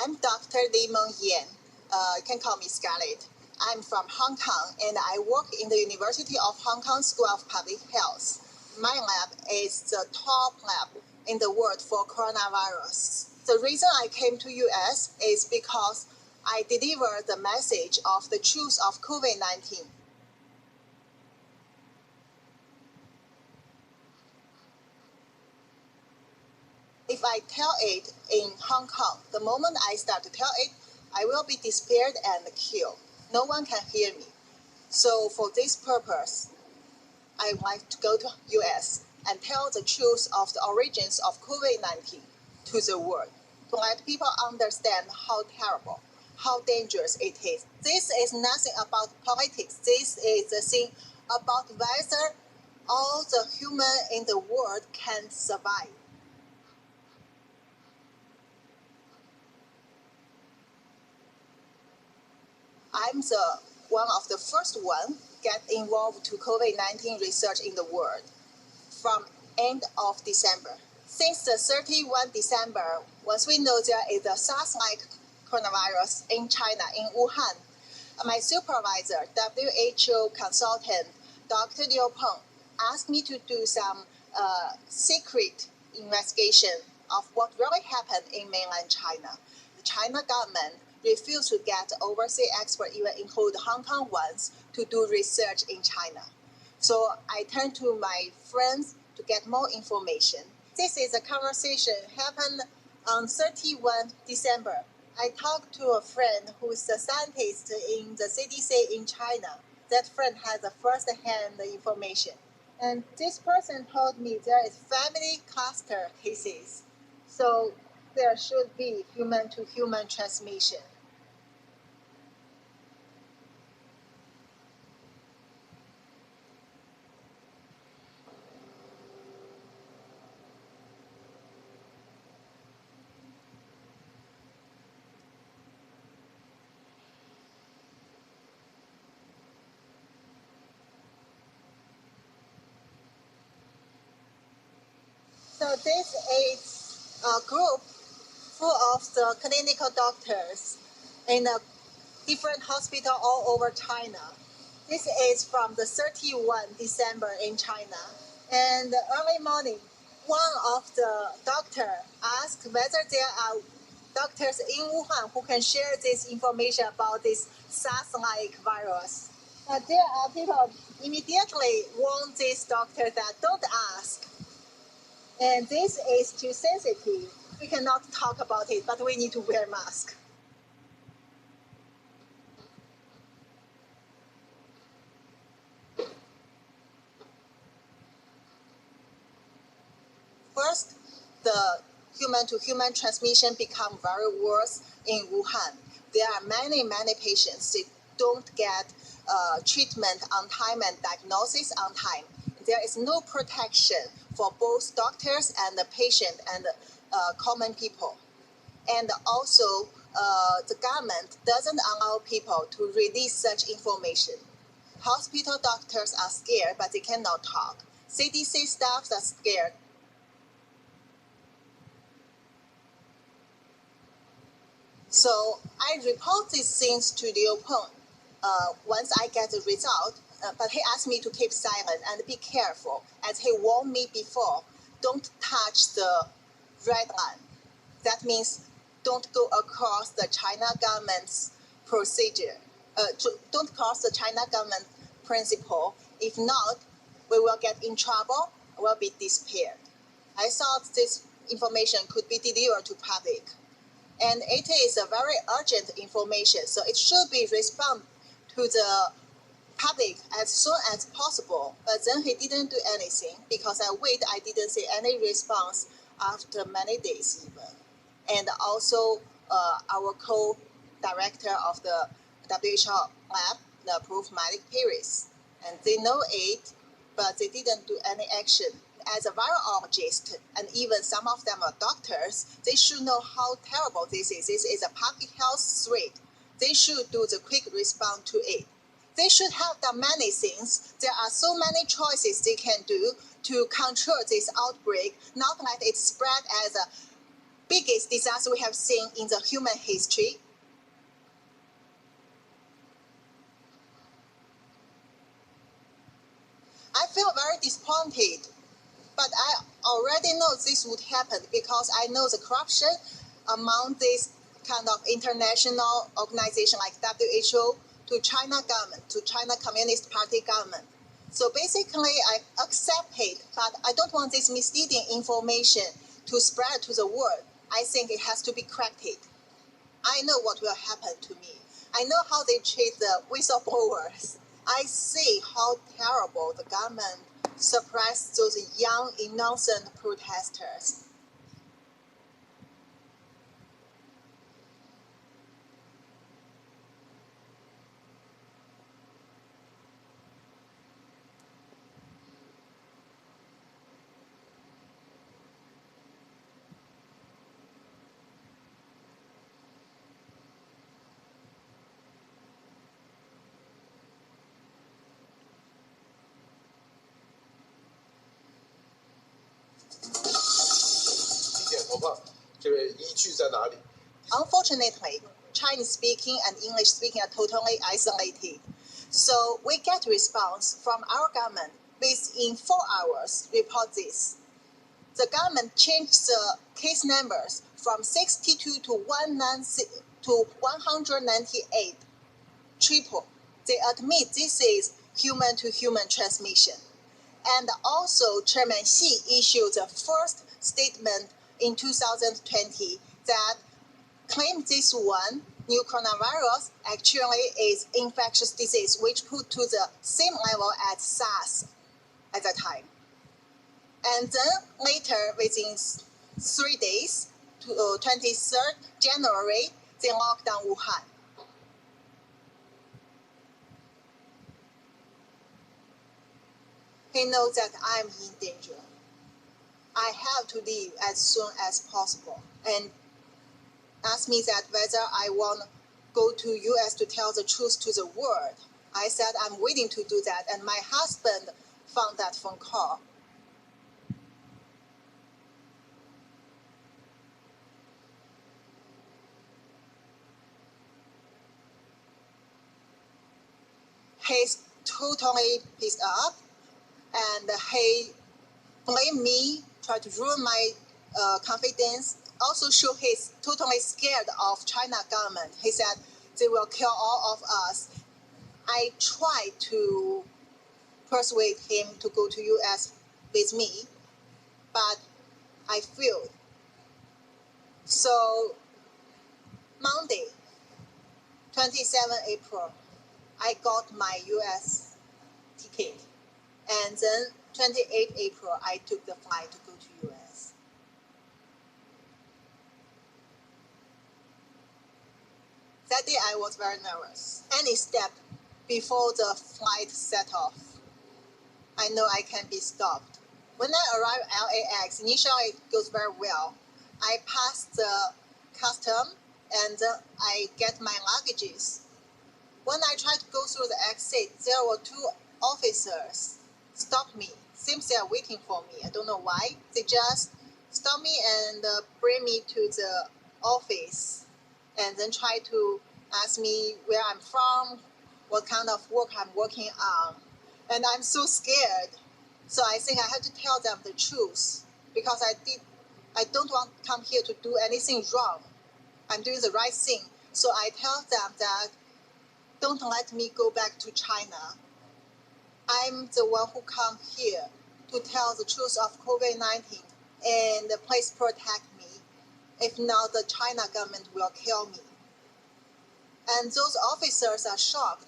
I'm Dr. Li Meng Yan. You can call me Scarlett. I'm from Hong Kong, and I work in the University of Hong Kong School of Public Health. My lab is the top lab in the world for coronavirus. The reason I came to US is because I deliver the message of the truth of COVID-19. If I tell it in Hong Kong, the moment I start to tell it, I will be disappeared and killed. No one can hear me. So for this purpose, I like to go to US and tell the truth of the origins of COVID-19 to the world, to let people understand how terrible, how dangerous it is. This is nothing about politics. This is the thing about whether all the humans in the world can survive. I'm one of the first one get involved to COVID-19 research in the world from end of December. Since the 31 December, once we know there is a SARS-like coronavirus in China, in Wuhan, my supervisor, WHO consultant, Dr. Liu Peng, asked me to do some secret investigation of what really happened in mainland China. The China government refused to get overseas experts, even include Hong Kong ones, to do research in China. So I turned to my friends to get more information. This is a conversation happened on 31 December. I talked to a friend who is a scientist in the CDC in China. That friend has a first-hand information. And this person told me there is family cluster cases. So there should be human-to-human transmission. So this is a group full of the clinical doctors in a different hospital all over China. This is from the 31 December in China. And early morning, one of the doctor asked whether there are doctors in Wuhan who can share this information about this SARS-like virus. But there are people immediately warn this doctor that don't ask. And this is too sensitive. We cannot talk about it, but we need to wear mask. First, the human-to-human transmission become very worse in Wuhan. There are many patients that don't get treatment on time and diagnosis on time. There is no protection for both doctors and the patient and common people. And also, the government doesn't allow people to release such information. Hospital doctors are scared, but they cannot talk. CDC staffs are scared. So I report these things to Liu Peng once I get the result, but he asked me to keep silent and be careful, as he warned me before, don't touch the red line. That means don't go across the China government's procedure. Don't cross the China government principle. If not, we will get in trouble, will be disappeared. I thought this information could be delivered to public. And it is a very urgent information, so it should be responded to the public as soon as possible. But then he didn't do anything because I didn't see any response after many days even. And also our co-director of the WHO lab, the approved medic Paris, and they know it, but they didn't do any action. As a virologist, and even some of them are doctors, they should know how terrible this is. This is a public health threat. They should do the quick response to it. They should have done many things. There are so many choices they can do to control this outbreak, not let it spread as a biggest disaster we have seen in the human history. I feel very disappointed, but I already know this would happen because I know the corruption among this kind of international organization like WHO, to China government, to China Communist Party government. So basically, I accept it, but I don't want this misleading information to spread to the world. I think it has to be corrected. I know what will happen to me. I know how they treat the whistleblowers. I see how terrible the government suppressed those young, innocent protesters. Unfortunately, Chinese-speaking and English-speaking are totally isolated. So we get response from our government within 4 hours report this. The government changed the case numbers from 62 to 198, triple. They admit this is human-to-human transmission. And also, Chairman Xi issued the first statement in 2020 that claimed this one, new coronavirus, actually is infectious disease, which put to the same level as SARS at that time. And then later, within 3 days, to 23rd January, they locked down Wuhan. He knows that I'm in danger. I have to leave as soon as possible, and asked me that whether I want to go to US to tell the truth to the world. I said I'm willing to do that, and my husband found that phone call. He's totally pissed off, and he blamed me, tried to ruin my confidence. Also show he's totally scared of China government. He said they will kill all of us. I tried to persuade him to go to US with me, but I failed. So Monday, 27 April, I got my US ticket. And then 28 April, I took the flight to go to US. That day I was very nervous. Any step before the flight set off, I know I can be stopped. When I arrive at LAX, initially it goes very well. I pass the custom and I get my luggages. When I tried to go through the exit, there were 2 officers stop me. Seems they are waiting for me. I don't know why. They just stop me and bring me to the office and then try to ask me where I'm from, what kind of work I'm working on. And I'm so scared. So I think I have to tell them the truth because I don't want to come here to do anything wrong. I'm doing the right thing. So I tell them that don't let me go back to China. I'm the one who come here to tell the truth of COVID-19 and please protect me. If not, the China government will kill me. And those officers are shocked.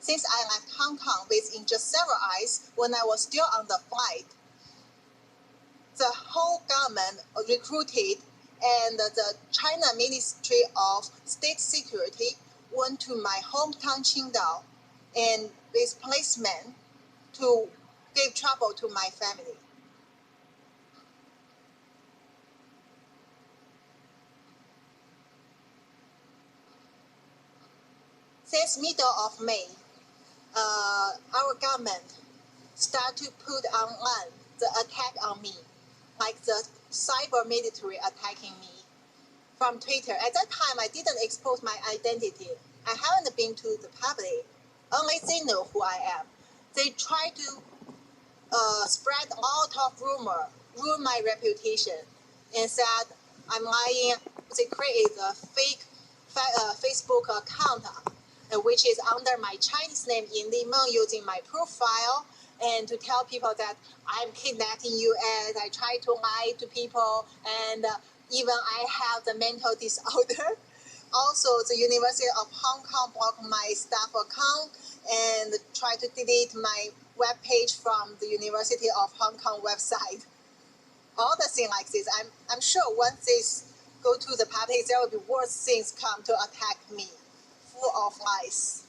Since I left Hong Kong within just several hours when I was still on the flight, the whole government recruited and the China Ministry of State Security went to my hometown Qingdao and with policemen to give trouble to my family. Since middle of May, our government start to put online the attack on me, like the cyber military attacking me from Twitter. At that time, I didn't expose my identity. I haven't been to the public. Only they know who I am. They try to spread a lot of rumor, ruin my reputation, and said I'm lying. They create a fake Facebook account, which is under my Chinese name in Limon, using my profile, and to tell people that I'm kidnapping U.S. I try to lie to people, and even I have the mental disorder. Also, the University of Hong Kong blocked my staff account and try to delete my web page from the University of Hong Kong website. All the things like this, I'm sure once this go to the public, there will be worse things come to attack me, full of lies.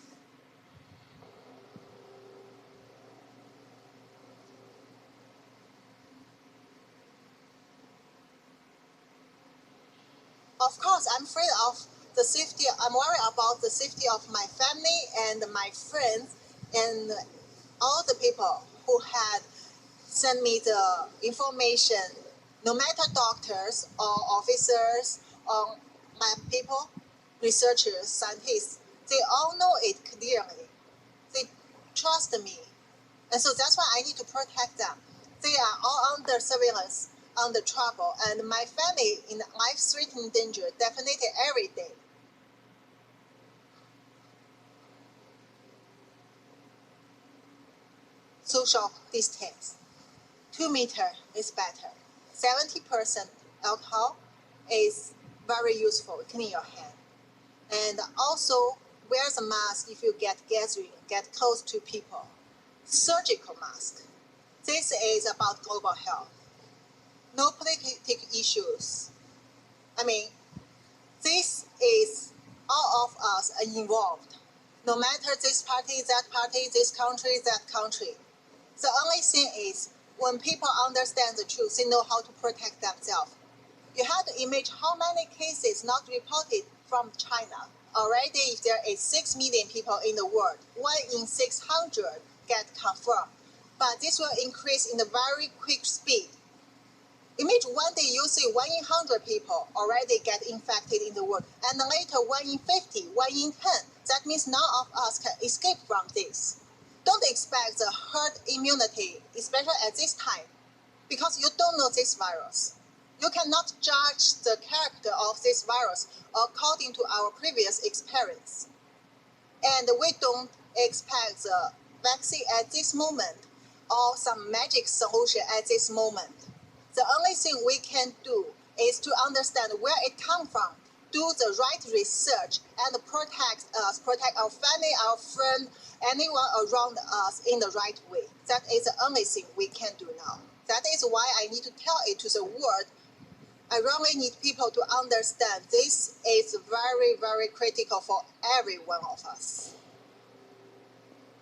Of course, I'm afraid of the safety. I'm worried about the safety of my family and my friends and all the people who had sent me the information, no matter doctors or officers or my people, researchers, scientists, they all know it clearly. They trust me. And so that's why I need to protect them. They are all under surveillance, under trouble, and my family in life-threatening danger definitely every day. Social distance. 2 meters is better. 70% alcohol is very useful. Clean your hand. And also wear the mask if you get gathering, get close to people. Surgical mask. This is about global health. No political issues. I mean, this is all of us are involved. No matter this party, that party, this country, that country. The only thing is, when people understand the truth, they know how to protect themselves. You have to imagine how many cases not reported from China. Already, if there is 6 million people in the world, 1 in 600 get confirmed. But this will increase in a very quick speed. Imagine one day you see 1 in 100 people already get infected in the world, and later 1 in 50, 1 in 10. That means none of us can escape from this. Don't expect the herd immunity, especially at this time, because you don't know this virus. You cannot judge the character of this virus according to our previous experience. And we don't expect the vaccine at this moment or some magic solution at this moment. The only thing we can do is to understand where it comes from, do the right research, and protect us, protect our family, our friend, anyone around us in the right way. That is the only thing we can do now. That is why I need to tell it to the world. I really need people to understand this is very, very critical for every one of us.